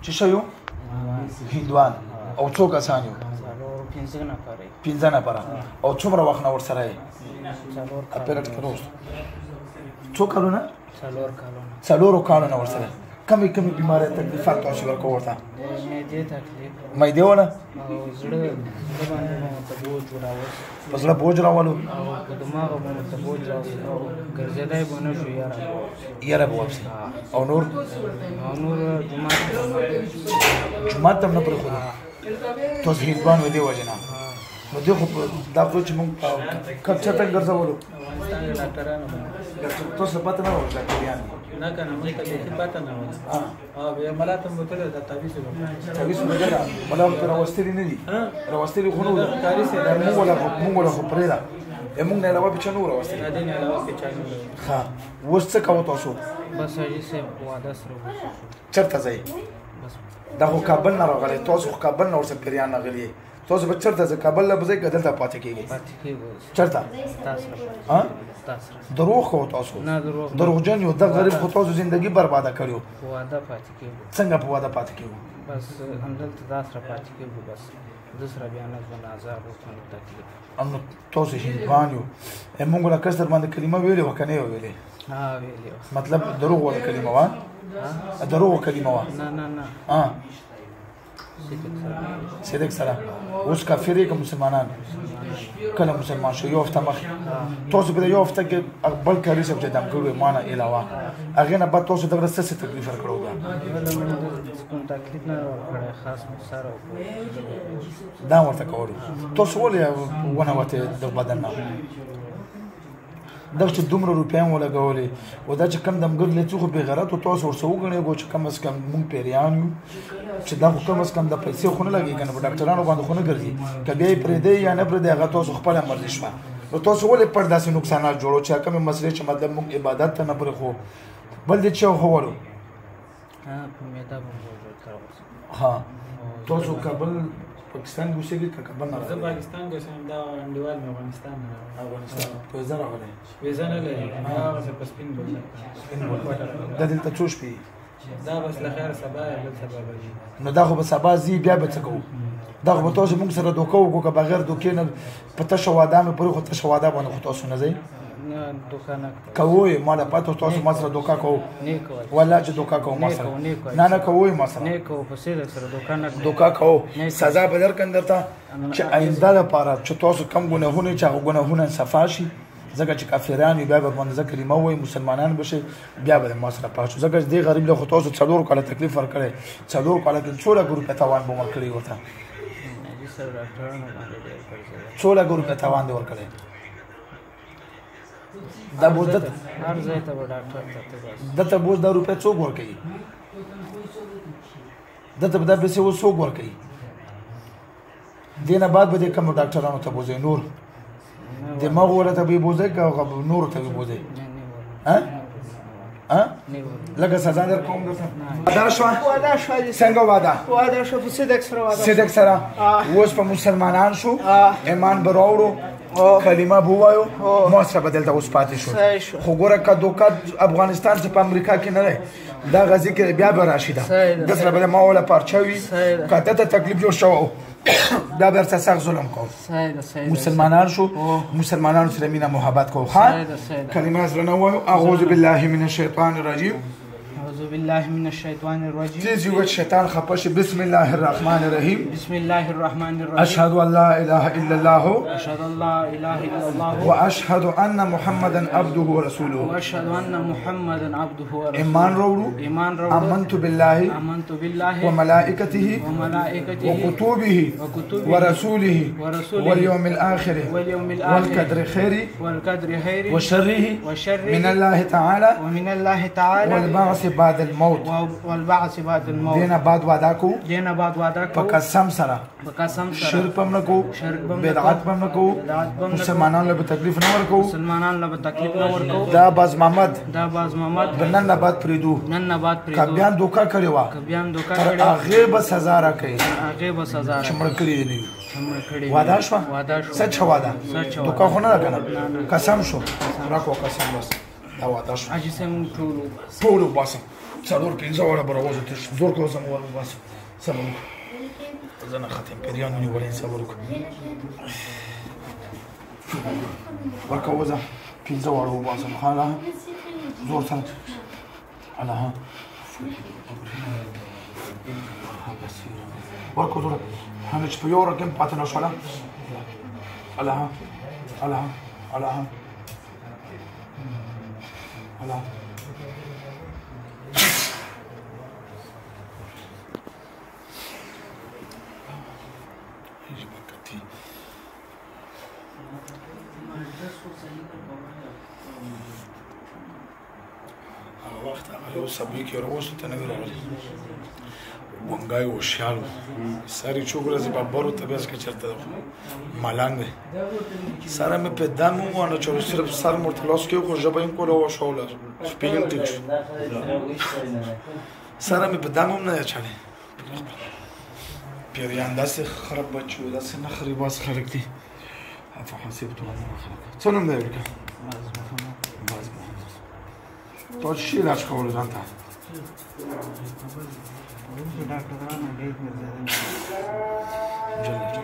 چې شو هندوان او څو کسان یو 15 نفره او څومره وخت نه ورسره یې اپیرټ کروست څو کلونه 4 کلونه ورسره کمی بیماری تکلیفات تاسو ورکو ورته مې دیونه زړه بوج راولو یاره بوابسي او نور جمعه تم نه پر خو تاسو هیڅ باندې دی وجنه نو دی خو دا خو چې مونږ کچا ته ګرځولو تاسو پته نه ورته کړیان نه کنه مې ته به پته نه و به ملاته متل د تعویذ وګړه ملا پر واستری نه دي راوستری خو نو مونږ ولا خو پرې دا مونږ نه علاوه په چنور واستری نه نه علاوه په چنور ها وڅ کو تاسو بس یې سه واده سره چرته ځای دا خو کابل نه راغلی تاسو خو کابل نه ورسره پریان راغلی تاسو به چرته ځ کابل له بځای کدل ته پاتې کیږي چرته تاسو ها دروغ خو تاسو نه دروغجن یو د غریب خو تاسو ژوندۍ برباد کړو واده پاتې کیږي څنګه په واده پاتې کیږي بس همدلته تاسو پاتې کیږي بس دوسرا بیان نه عذاب او تکلیف انو تاسو هندوان یو موږ له کسر باندې کلمه ویلې وکنه ویلې ها ویلې مطلب دروغ ولا کلمه وا دروغ کلمه وا نه صدق سره اوس کافر که مسلمانان کله مسلمان شو یو هفته مخکې تاسو په یو هفته کې بل کاري سب چې دم کړو معنا علاوه هغه نه بعد تاسو دغه څه تکلیف ورکړو کوم تکلیف نه ورکړی خاص سره دا ورته کولو تاسو ولې ونه وته د بدن نه دا چې دومره روپیان ولګولې او دا چې کم دمګر لڅو خو به غیرت او تاسو ورسو غنې کو چې کم از کم مونږ پیریان یو چې دا کم از کم د پیسې خو نه لګي کنه په ډاکټرانو باندې خو نه ګرځي کله پرې دی یا نه پرې دی هغه تاسو خپل مرزي شو نو تاسو ولې پر داسې نقصانات جوړو چې کوم مسلې چې مطلب مونږ عبادت ته نه پرې خو بل دې چې هو ورو په میدا باندې ها تاسو کابل پاکستان اوسېږي که کابل نه راځي پاکستان اوسم دا انډیوال مې افغانستان په زړه غلې ویزا نه لري هغه څه پسپین بول دا دلته څه شپې دا بس له خیر سبا بل سبا نو دا خو به سبا زی بیا به څه کوو دا خو به تاسو موږ سره دوکه وکړو که بغیر دوکې نه په تشه واده مې پرې خو تشه واده باندې خو تاسو نه ځئ کوی ما له پاتو تاسو ما سره دوکا کو ولا چې دوکا کو ما سره نه کوی ما سره نه کو په سره دوکا کو سزا به درکندرته چې آینده لپاره چې تاسو کم ګناهونه چې ګناهونه صفا شي ځکه چې کافران بیا به باندې ذکر کلمه وای مسلمانان بشه بیا به ما سره پاتو ځکه دې غریب له تاسو څلور کاله تکلیف ورکړي څلور کاله کې څوره ګروپ تاوان به ورکړي وته څوره ګروپ تاوان دی ورکړي دا بوز هر ځای ته ډاکټر ته دته بوز دا روپیا څوک ورکوي دته دا پیسې و څوک ورکوي دینه بعد به کوم ډاکټرانو ته بوزي نور دماغ ولا ته به بوزي که نور ته به بوزي ها لکه سزا در کوم درته واده شو څنګه واده شو په صدق سره اوس په مسلمانان شو ایمان براوړو کلمه بوایو ما سره بدلته اوس پاتې شو خو ګوره که دوکه افغانستان چې په امریکا کې نه دی دا غازي کې بیا به راشي ده د سره به ما ولا پارچوي که ته تکلیف جوړ شو دا به ورته سخت ظلم کو مسلمانان شو مسلمانانو سره مینه محبت کو ها کلمه زړه نه وایو اعوذ بالله من الشیطان الرجیم أعوذ بالله من الشيطان الرجيم تيجي والشيطان خبش بسم الله الرحمن الرحيم بسم الله الرحمن الرحيم أشهد أن لا إله إلا الله أشهد أن لا إله إلا الله وأشهد أن محمدا عبده ورسوله وأشهد أن محمدا عبده ورسوله إيمان رولو آمنت بالله وملائكته وكتبه ورسوله واليوم الآخر والقدر خيره وشره من الله تعالى والبعث بعد الموت دینا بعد وعده کو پقسم سره شرک پم نکو بدعت پم نکو مسلمانان له تکلیف نه ورکو دا باز محمد نن نه بعد پریدو کبیان دوکا کړي وا هغه به سزا راکړي چمړ کړي دي وعده شو سچ وعده دوکا خو نه کنه قسم شو راکو قسم بس دا وعده شو اجي سم ټولو باسم څلور پنځه وړه به راوځو زور کوه زما ور وباسه صبر وکړه زه نه ختم پیریان ونیولې صبر وکړه ورکه وځه پنځه وړه وباسم هله زور سره هله ها ورکه زوره هله چې په یو رقم پاتې نه شوله هله ها هله ها هله ها هله وقت هغه یو سبوي کې راوځو ته نه دی راغلی ونګای هوښیار و سر یې چوک ورځې بابرو طبیعت کې چېرته ملنګ دی سر مې په دم ووانه چې صرف سر مې ورته لاس کېښود ژبه یې کوله وشوله سپین یې ټیک شو سر مې په دم هم نه دی اچولی پیریان داسې خراب بچي وو داسې نخرې باز خلک دي افحسبتم انما خلقناكم څه نوم دی ورکه تا چی علاج کول ځان ته ډاکټرانو ډېر مې زیاده